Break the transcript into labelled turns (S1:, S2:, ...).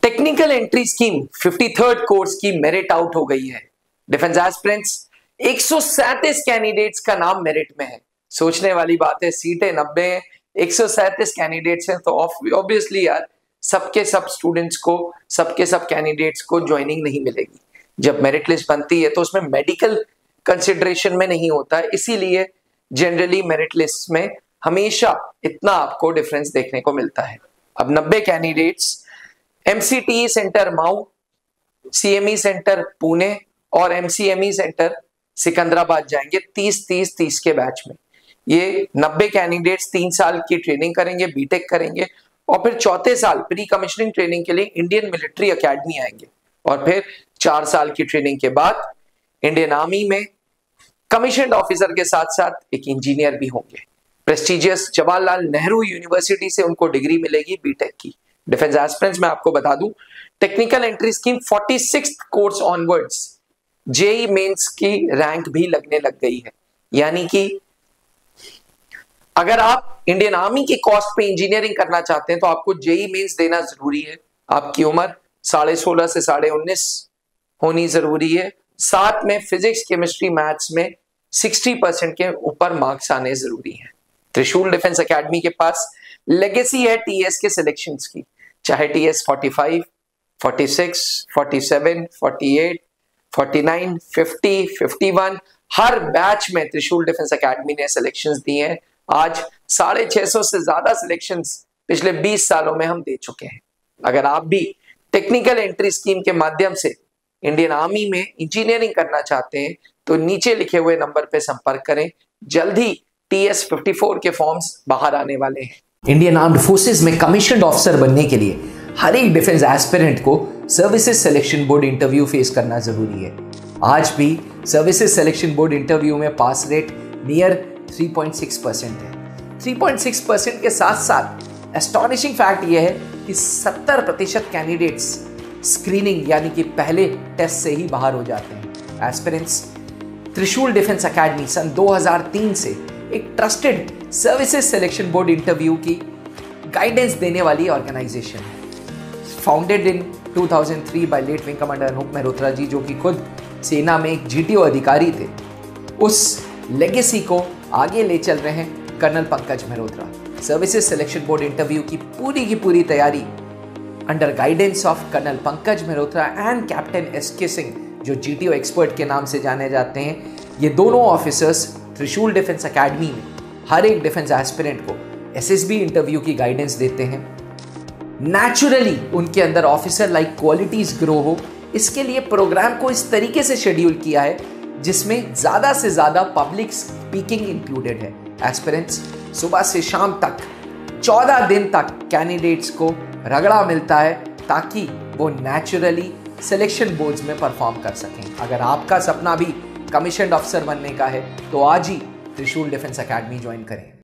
S1: Technical entry scheme 53rd course की merit out हो गई है। डिफेंस एस्पिरेंट्स 137 कैंडिडेट्स का नाम मेरिट में है। सोचने वाली बात है, सीटें 90 हैं, 137 कैंडिडेट्स हैं, तो ऑब्वियसली यार सबके सब स्टूडेंट्स को, सबके सब कैंडिडेट्स को ज्वाइनिंग नहीं मिलेगी। जब मेरिट लिस्ट बनती है तो उसमें मेडिकल कंसिडरेशन में नहीं होता है, इसीलिए जनरली मेरिट लिस्ट में हमेशा इतना आपको डिफरेंस देखने को मिलता है। अब 90 कैंडिडेट्स एमसीटीई सेंटर माऊ, सीएमई सेंटर पुणे और एमसीएमई सेंटर सिकंदराबाद जाएंगे 30-30-30 के बैच में। ये 90 कैंडिडेट्स 3 साल की ट्रेनिंग करेंगे, बीटेक करेंगे और फिर चौथे साल प्री कमिश्निंग ट्रेनिंग के लिए इंडियन मिलिट्री एकेडमी आएंगे और फिर 4 साल की ट्रेनिंग के बाद इंडियन आर्मी में कमीशन्ड ऑफिसर के साथ साथ एक इंजीनियर भी होंगे। प्रेस्टिजियस जवाहरलाल नेहरू यूनिवर्सिटी से उनको डिग्री मिलेगी बीटेक की। डिफेंस एस्पिरेंट्स में आपको बता दूं, technical entry scheme 46th course onwards JEE Mains की रैंक भी लगने लग गई है। यानी कि अगर आप इंडियन आर्मी की कॉस्ट पे इंजीनियरिंग करना चाहते हैं तो आपको जेई मेंस देना जरूरी है। आपकी उम्र 16.5 से 19.5 होनी जरूरी है। साथ में फिजिक्स, केमिस्ट्री, मैथ्स में 60% के ऊपर मार्क्स आने जरूरी है। त्रिशूल डिफेंस एकेडमी के पास लेगेसी है टीएस के सिलेक्शंस की, चाहे टीएस 45, 46, 47, 48, 49, 50, 51, हर बैच में त्रिशूल डिफेंस एकेडमी ने सिलेक्शंस दिए हैं। आज 650 से ज्यादा सिलेक्शंस पिछले 20 सालों में हम दे चुके हैं। अगर आप भी टेक्निकल एंट्री स्कीम के माध्यम से इंडियन आर्मी में इंजीनियरिंग करना चाहते हैं तो नीचे लिखे हुए नंबर पर संपर्क करें। जल्द ही टीएस 54 के फॉर्म्स बाहर आने वाले हैं।
S2: इंडियन आर्म्ड फोर्सेस में कमीशन्ड ऑफिसर बनने के लिए हर एक डिफेंस एस्पिरेंट को services selection board interview face करना जरूरी है। आज भी सर्विसेज सिलेक्शन बोर्ड इंटरव्यू में पास रेट नियर 3.6% है। 3.6% के साथ साथ एस्टॉनिशिंग फैक्ट यह है कि 70% कैंडिडेट्स स्क्रीनिंग यानी कि पहले टेस्ट से ही बाहर हो जाते हैं। एस्पिरेंट्स त्रिशूल डिफेंस एकेडमी सन 2003 से एक trusted services selection board interview की गाइडेंस देने वाली ऑर्गेनाइजेशन है। Founded in 2003 by late wing commander Anoop Mehrotra ji, जो कि खुद सेना में एक जीटीओ अधिकारी थे। उस लेगेसी को आगे ले चल रहे हैं colonel Pankaj Mehrotra. Services selection board interview की पूरी तैयारी under guidance of colonel Pankaj Mehrotra and captain SK Singh, जो जीटीओ एक्सपर्ट के नाम से जाने जाते हैं। ये दोनों ऑफिसर्स त्रिशूल डिफेंस एकेडमी में हर एक डिफेंस एस्पिरेंट को एसएसबी इंटरव्यू की गाइडेंस देते हैं। नेचुरली उनके अंदर ऑफिसर लाइक क्वालिटीज ग्रो हो, इसके लिए प्रोग्राम को इस तरीके से शेड्यूल किया है जिसमें ज्यादा से ज्यादा पब्लिक स्पीकिंग इंक्लूडेड है। एस्पिरेंट्स सुबह से शाम तक 14 दिन तक कैंडिडेट्स को रगड़ा मिलता है ताकि वो नेचुरली सिलेक्शन बोर्ड्स में परफॉर्म कर सकें। अगर आपका सपना भी कमीशन्ड ऑफिसर बनने का है तो आज ही त्रिशूल डिफेंस एकेडमी ज्वाइन करें।